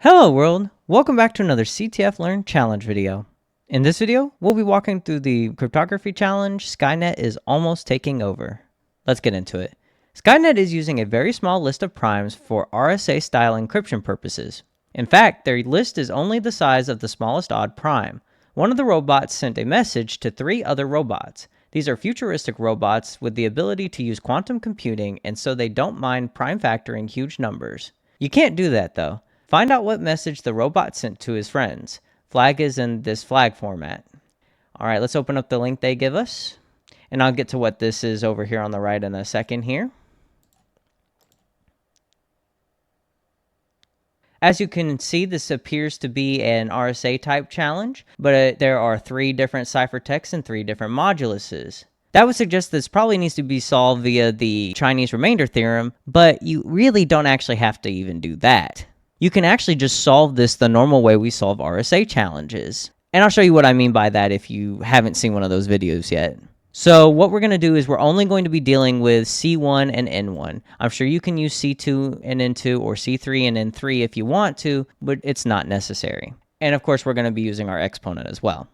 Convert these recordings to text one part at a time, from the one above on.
Hello world, welcome back to another CTFlearn challenge video. In this video, we'll be walking through the cryptography challenge, Skynet is almost taking over. Let's get into it. Skynet is using a very small list of primes for RSA style encryption purposes. In fact, their list is only the size of the smallest odd prime. One of the robots sent a message to 3 other robots. These are futuristic robots with the ability to use quantum computing, and so they don't mind prime factoring huge numbers. You can't do that though. Find out what message the robot sent to his friends. Flag is in this flag format. All right, let's open up the link they give us. And I'll get to what this is over here on the right in a second here. As you can see, this appears to be an RSA type challenge, but there are 3 different ciphertexts and 3 different moduluses. That would suggest this probably needs to be solved via the Chinese remainder theorem, but you really don't actually have to even do that. You can actually just solve this the normal way we solve RSA challenges. And I'll show you what I mean by that if you haven't seen one of those videos yet. So what we're going to do is we're only going to be dealing with C1 and N1. I'm sure you can use C2 and N2 or C3 and N3 if you want to, but it's not necessary. And of course, we're going to be using our exponent as well.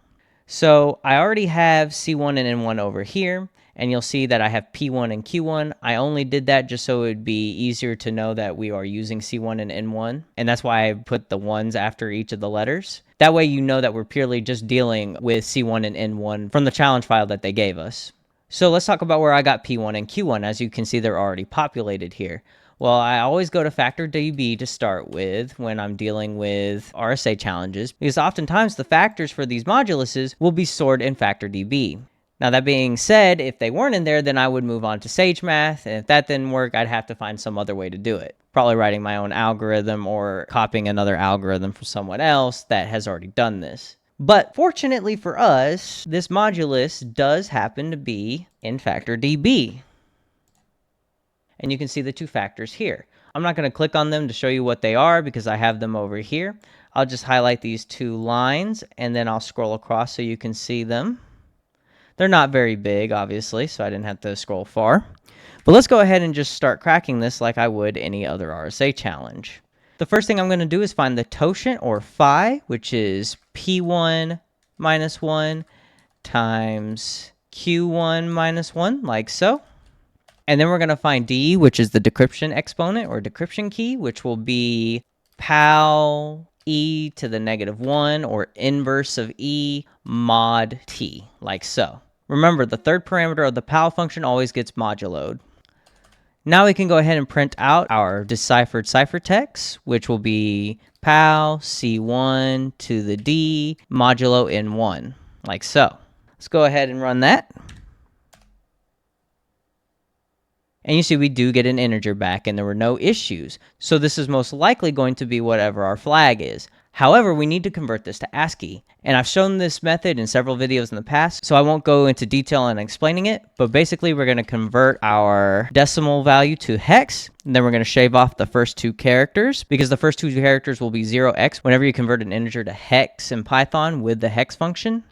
So I already have C1 and N1 over here, and you'll see that I have P1 and Q1. I only did that just so it would be easier to know that we are using C1 and N1, and that's why I put the ones after each of the letters. That way you know that we're purely just dealing with C1 and N1 from the challenge file that they gave us. So let's talk about where I got P1 and Q1. As you can see, they're already populated here. Well, I always go to factor DB to start with when I'm dealing with RSA challenges, because oftentimes the factors for these moduluses will be stored in factor DB. Now that being said, if they weren't in there, then I would move on to Sage Math, and if that didn't work, I'd have to find some other way to do it. Probably writing my own algorithm or copying another algorithm from someone else that has already done this. But fortunately for us, this modulus does happen to be in factor DB. And you can see the 2 factors here. I'm not going to click on them to show you what they are because I have them over here. I'll just highlight these 2 lines and then I'll scroll across so you can see them. They're not very big, obviously, so I didn't have to scroll far. But let's go ahead and just start cracking this like I would any other RSA challenge. The first thing I'm going to do is find the totient, or phi, which is P1 minus 1 times Q1 minus 1, like so. And then we're going to find D, which is the decryption exponent, or decryption key, which will be pal e to the -1, or inverse of e mod t, like so. Remember, the third parameter of the pal function always gets moduloed. Now we can go ahead and print out our deciphered ciphertext, which will be pal C1 to the D modulo N1, like so. Let's go ahead and run that. And you see we do get an integer back and there were no issues. So this is most likely going to be whatever our flag is. However, we need to convert this to ASCII. And I've shown this method in several videos in the past, so I won't go into detail on explaining it. But basically, we're going to convert our decimal value to hex. And then we're going to shave off the first 2 characters, because the first 2 characters will be 0x whenever you convert an integer to hex in Python with the hex function.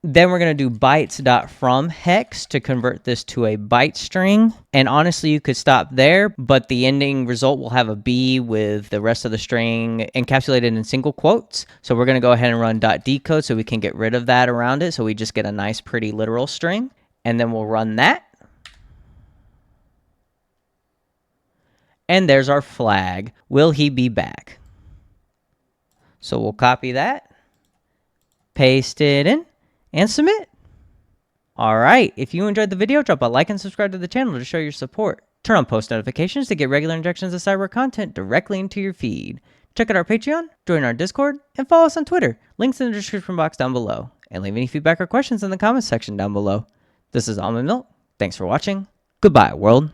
Then we're going to do bytes.from hex to convert this to a byte string. And honestly, you could stop there, but the ending result will have a B with the rest of the string encapsulated in single quotes. So we're going to go ahead and run .decode so we can get rid of that around it. So we just get a nice, pretty literal string. And then we'll run that. And there's our flag. Will he be back? So we'll copy that, paste it in, and submit. Alright, if you enjoyed the video, drop a like and subscribe to the channel to show your support. Turn on post notifications to get regular injections of cyber content directly into your feed. Check out our Patreon, join our Discord, and follow us on Twitter. Links in the description box down below. And leave any feedback or questions in the comments section down below. This is Almond Milk. Thanks for watching. Goodbye, world.